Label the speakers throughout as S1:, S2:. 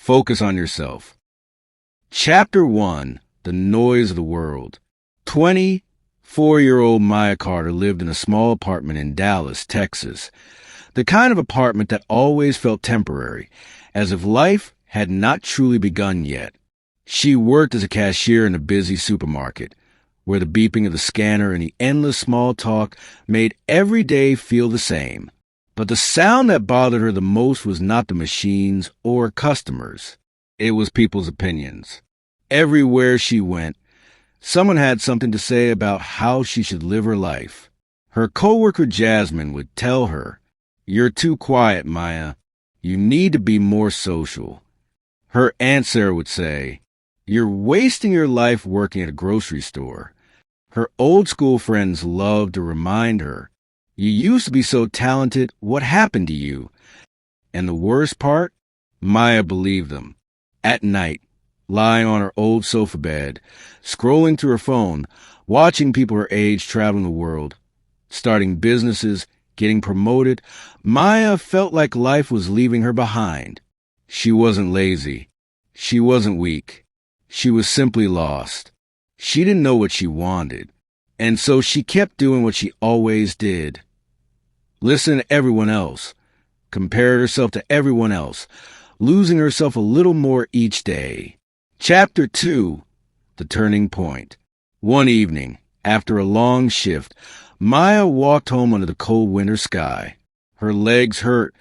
S1: Focus on yourself. Chapter 1, The Noise of the World. 24-year-old Maya Carter lived in a small apartment in Dallas, Texas. The kind of apartment that always felt temporary, as if life had not truly begun yet. She worked as a cashier in a busy supermarket, where the beeping of the scanner and the endless small talk made every day feel the same. But the sound that bothered her the most was not the machines or customers. It was people's opinions. Everywhere she went, someone had something to say about how she should live her life. Her coworker Jasmine would tell her, "You're too quiet, Maya. You need to be more social." Her Aunt Sarah would say, "You're wasting your life working at a grocery store." Her old school friends loved to remind her, "You used to be so talented. What happened to you?" And the worst part? Maya believed them. At night, lying on her old sofa bed, scrolling through her phone, watching people her age traveling the world, starting businesses, getting promoted, Maya felt like life was leaving her behind. She wasn't lazy. She wasn't weak. She was simply lost. She didn't know what she wanted, and so she kept doing what she always did. Listen to everyone else, compared herself to everyone else, losing herself a little more each day. Chapter 2, The Turning Point. One evening, after a long shift, Maya walked home under the cold winter sky. Her legs hurt,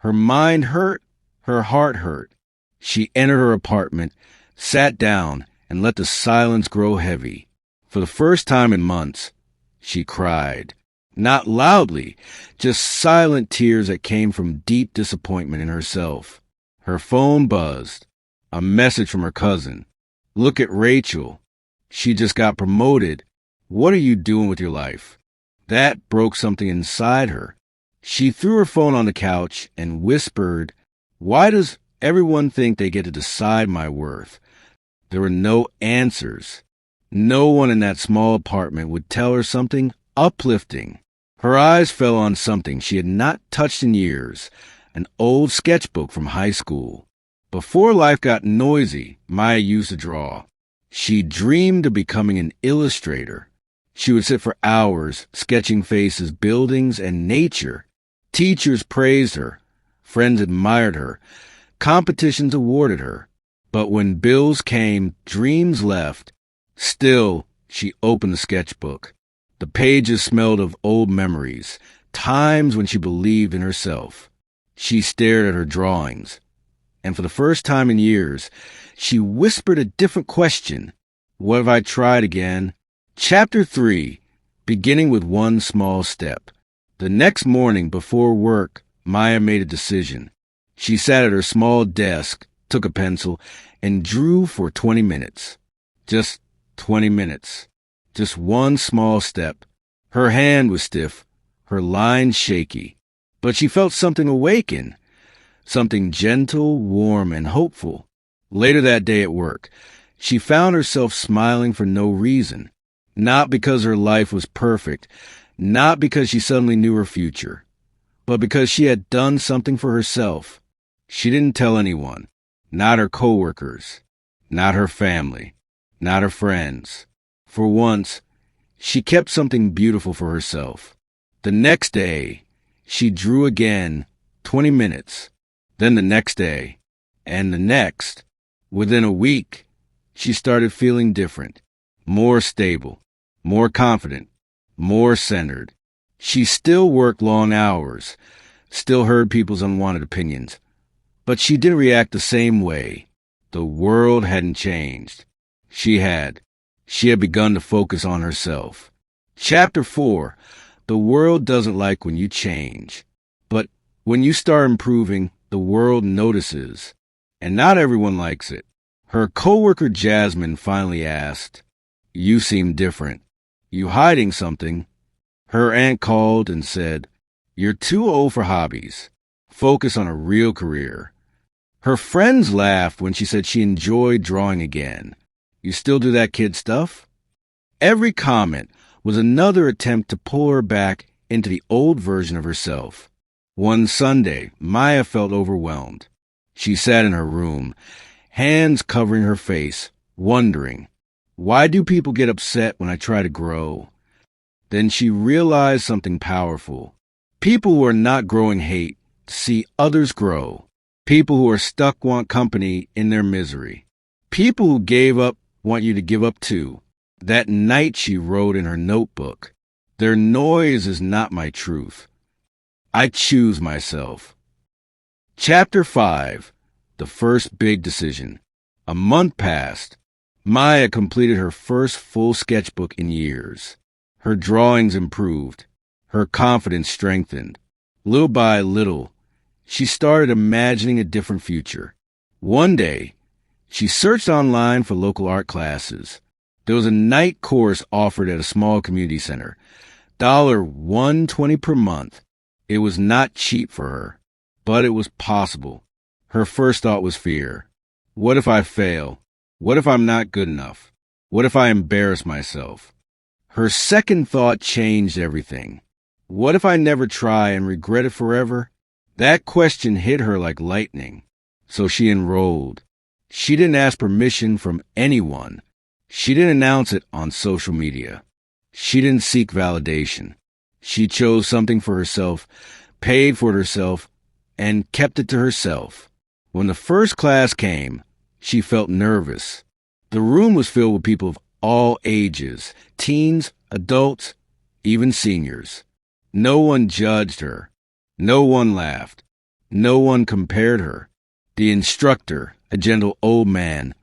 S1: her mind hurt, her heart hurt. She entered her apartment, sat down, and let the silence grow heavy. For the first time in months, she cried. Not loudly, just silent tears that came from deep disappointment in herself. Her phone buzzed. A message from her cousin. "Look at Rachel. She just got promoted. What are you doing with your life?" That broke something inside her. She threw her phone on the couch and whispered, "Why does everyone think they get to decide my worth?" There were no answers. No one in that small apartment would tell her something uplifting. Her eyes fell on something she had not touched in years, an old sketchbook from high school. Before life got noisy, Maya used to draw. She dreamed of becoming an illustrator. She would sit for hours sketching faces, buildings, and nature. Teachers praised her. Friends admired her. Competitions awarded her. But when bills came, dreams left. Still, she opened the sketchbook. The pages smelled of old memories, times when she believed in herself. She stared at her drawings. And for the first time in years, she whispered a different question. What if I tried again? Chapter 3, Beginning with One Small Step. The next morning before work, Maya made a decision. She sat at her small desk, took a pencil, and drew for 20 minutes. Just 20 minutes. Just one small step. Her hand was stiff, her lines shaky, but she felt something awaken. Something gentle, warm, and hopeful. Later that day at work, she found herself smiling for no reason. Not because her life was perfect, not because she suddenly knew her future, but because she had done something for herself. She didn't tell anyone, not her coworkers, not her family, not her friends. For once, she kept something beautiful for herself. The next day, she drew again, 20 minutes. Then the next day, and the next. Within a week, she started feeling different, more stable, more confident, more centered. She still worked long hours, still heard people's unwanted opinions, but she didn't react the same way. The world hadn't changed. She had. She had begun to focus on herself. Chapter 4, The World Doesn't Like When You Change. But when you start improving, the world notices, and not everyone likes it. Her coworker Jasmine finally asked, "You seem different. You hiding something?" Her aunt called and said, "You're too old for hobbies. Focus on a real career." Her friends laughed when she said she enjoyed drawing again. "You still do that kid stuff?" Every comment was another attempt to pull her back into the old version of herself. One Sunday, Maya felt overwhelmed. She sat in her room, hands covering her face, wondering, why do people get upset when I try to grow? Then she realized something powerful. People who are not growing hate to see others grow. People who are stuck want company in their misery. People who gave up want you to give up too. That night she wrote in her notebook, "Their noise is not my truth. I choose myself." Chapter 5. The First Big Decision. A month passed. Maya completed her first full sketchbook in years. Her drawings improved. Her confidence strengthened. Little by little, she started imagining a different future. One day, she searched online for local art classes. There was a night course offered at a small community center. $120 per month. It was not cheap for her, but it was possible. Her first thought was fear. What if I fail? What if I'm not good enough? What if I embarrass myself? Her second thought changed everything. What if I never try and regret it forever? That question hit her like lightning. So she enrolled. She didn't ask permission from anyone. She didn't announce it on social media. She didn't seek validation. She chose something for herself, paid for it herself, and kept it to herself. When the first class came, she felt nervous. The room was filled with people of all ages, teens, adults, even seniors. No one judged her. No one laughed. No one compared her. The instructor, a gentle old man,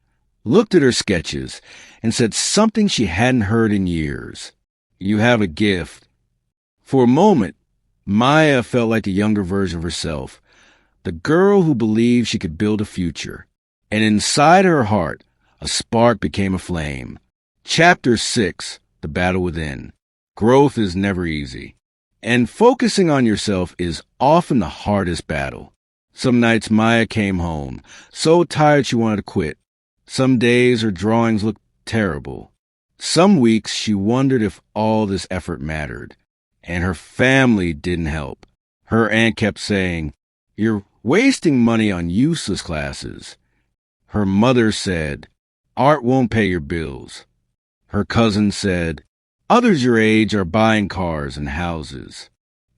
S1: looked at her sketches and said something she hadn't heard in years. "You have a gift." For a moment, Maya felt like a younger version of herself, the girl who believed she could build a future. And inside her heart, a spark became a flame. Chapter 6, The Battle Within. Growth is never easy. And focusing on yourself is often the hardest battle. Some nights Maya came home, so tired she wanted to quit. Some days her drawings looked terrible. Some weeks she wondered if all this effort mattered. And her family didn't help. Her aunt kept saying, "You're wasting money on useless classes." Her mother said, "Art won't pay your bills." Her cousin said, "Others your age are buying cars and houses.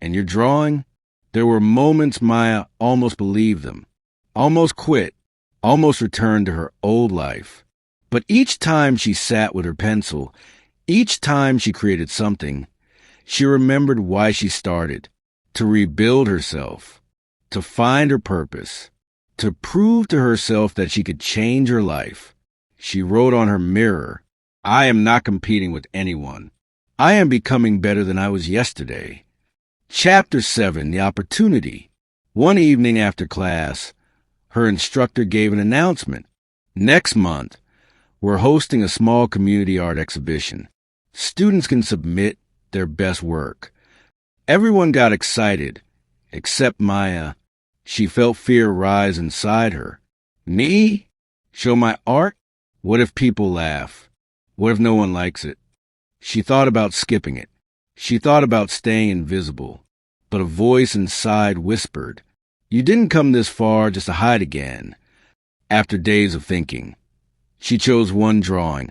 S1: And you're drawing?" There were moments Maya almost believed them, almost quit, almost returned to her old life. But each time she sat with her pencil, each time she created something, she remembered why she started: to rebuild herself, to find her purpose, to prove to herself that she could change her life. She wrote on her mirror, "I am not competing with anyone. I am becoming better than I was yesterday." Chapter 7, The Opportunity. One evening after class, her instructor gave an announcement. "Next month, we're hosting a small community art exhibition. Students can submit their best work." Everyone got excited, except Maya. She felt fear rise inside her. Me? Show my art? What if people laugh? What if no one likes it? She thought about skipping it. She thought about staying invisible. But a voice inside whispered, "You didn't come this far just to hide again." After days of thinking, she chose one drawing,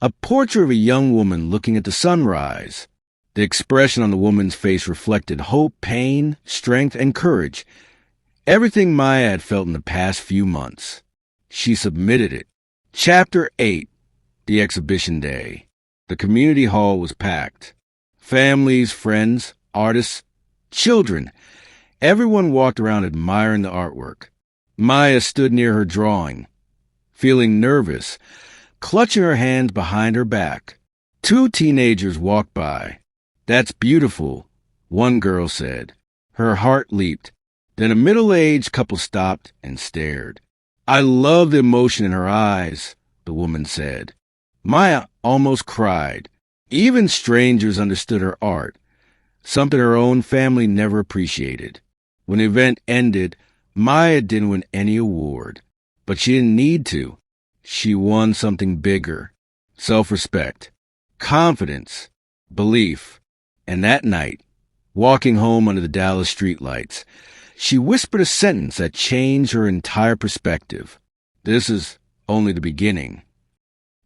S1: a portrait of a young woman looking at the sunrise. The expression on the woman's face reflected hope, pain, strength, and courage. Everything Maya had felt in the past few months. She submitted it. Chapter 8, The Exhibition Day. The community hall was packed. Families, friends, artists, children. Everyone walked around admiring the artwork. Maya stood near her drawing, feeling nervous, clutching her hands behind her back. Two teenagers walked by. "That's beautiful," one girl said. Her heart leaped. Then a middle-aged couple stopped and stared. "I love the emotion in her eyes," the woman said. Maya almost cried. Even strangers understood her art, something her own family never appreciated. When the event ended, Maya didn't win any award, but she didn't need to. She won something bigger: self-respect, confidence, belief. And that night, walking home under the Dallas streetlights, She whispered a sentence that changed her entire perspective. This is only the beginning.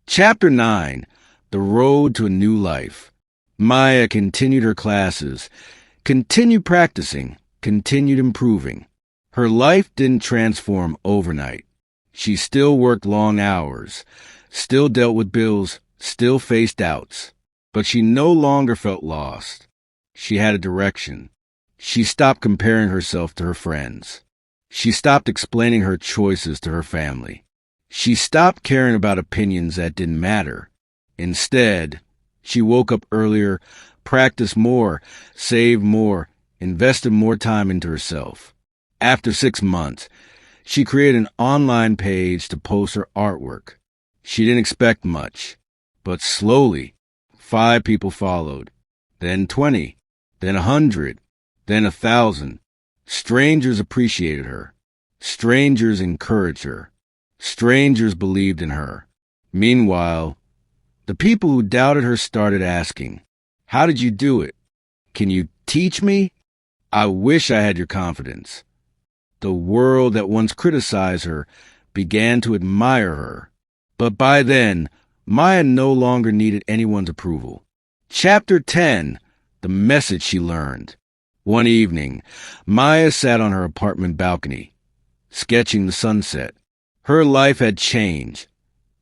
S1: Chapter 9. The Road to a New Life. Maya continued her classes, continued practicing, continued improving. Her life didn't transform overnight. She still worked long hours, still dealt with bills, still faced doubts. But she no longer felt lost. She had a direction. She stopped comparing herself to her friends. She stopped explaining her choices to her family. She stopped caring about opinions that didn't matter. Instead, she woke up earlier, practiced more, saved more, invested more time into herself. After 6 months, she created an online page to post her artwork. She didn't expect much, but slowly, 5 people followed, then 20, then 100, then 1,000. Strangers appreciated her. Strangers encouraged her. Strangers believed in her. Meanwhile, the people who doubted her started asking, "How did you do it? Can you teach me? I wish I had your confidence." The world that once criticized her began to admire her. But by then, Maya no longer needed anyone's approval. Chapter 10. The Message She Learned. One evening, Maya sat on her apartment balcony, sketching the sunset. Her life had changed,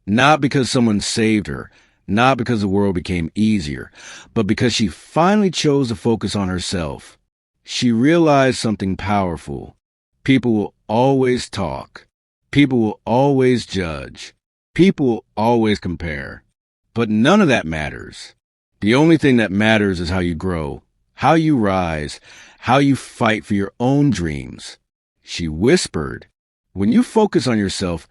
S1: not because someone saved her, not because the world became easier, but because she finally chose to focus on herself. She realized something powerful. People will always talk. People will always judge. People will always compare. But none of that matters. The only thing that matters is how you grow, how you rise, how you fight for your own dreams. She whispered, "When you focus on yourself,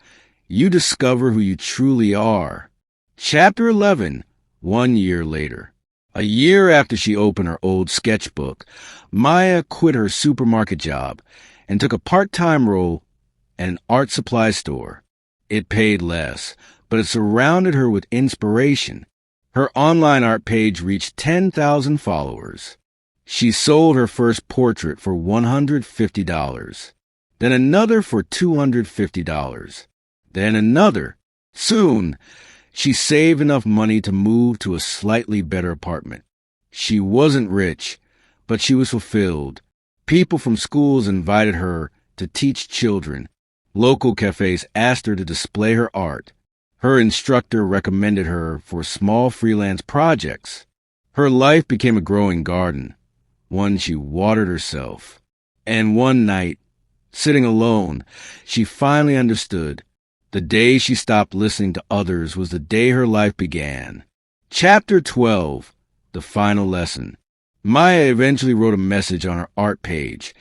S1: you discover who you truly are." Chapter 11. 1 year later. A year after she opened her old sketchbook, Maya quit her supermarket job and took a part-time role at an art supply store. It paid less, but it surrounded her with inspiration. Her online art page reached 10,000 followers. She sold her first portrait for $150, then another for $250, then another. Soon, she saved enough money to move to a slightly better apartment. She wasn't rich, but she was fulfilled. People from schools invited her to teach children. Local cafes asked her to display her art. Her instructor recommended her for small freelance projects. Her life became a growing garden, one she watered herself. And one night, sitting alone, she finally understood. The day she stopped listening to others was the day her life began. Chapter 12. The Final Lesson. Maya eventually wrote a message on her art page.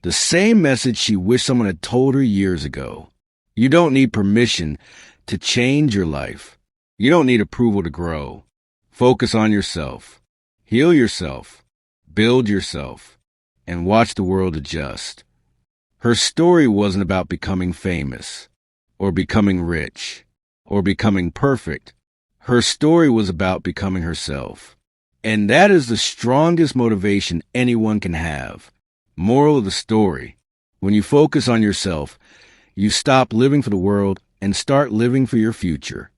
S1: The same message she wished someone had told her years ago. You don't need permission to change your life. You don't need approval to grow. Focus on yourself. Heal yourself. Build yourself. And watch the world adjust. Her story wasn't about becoming famous, or becoming rich, or becoming perfect. Her story was about becoming herself. And that is the strongest motivation anyone can have. Moral of the story: when you focus on yourself, you stop living for the world and start living for your future.